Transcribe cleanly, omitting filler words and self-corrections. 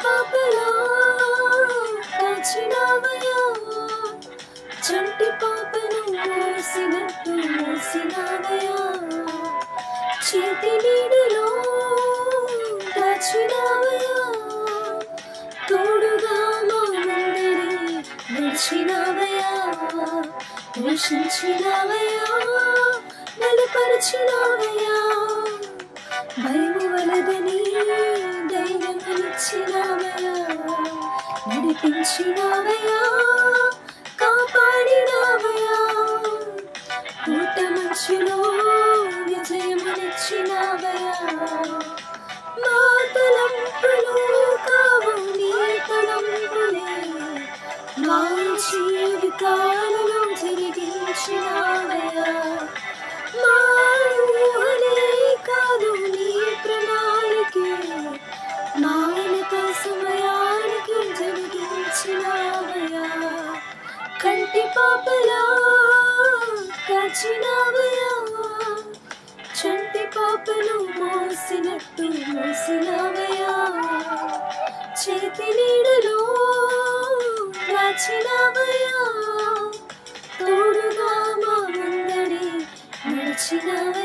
పాపలా కాచినావయ్యా, చంటి పాపను మోసినట్టు మోసినావయ్యా, చేతి నీడలో దాచినావయ్యా, తోడుగా మా ముందరి నడిచినావయ్యా, పోషించినావయ్యా, బలపరిచినావయ్యా, భయము వలదని ధైర్యమిచ్చినావయ్యా, నడిపించినావయ్యా, కాపాడినావయ్యా, పూట మంచులో విజయమునిచ్చినావయ్యా, మా తలంపులు కావు నీ తలంపులే, మా జీవితాలను జరిగించినావయ్యా, మా ఊహలే కాదు నీ ప్రణాళికే, మా వెనుక సమయానికి జరిగించినావయ్యా, కంటి పాపలా కాచినావయ్యా, చంటి పాపను మోసినట్టు మోసినావయ్యా, చేతి నీడలో దాచినావయ్యా, తోడుగా మా ముందడి నడిచినావయ్యా.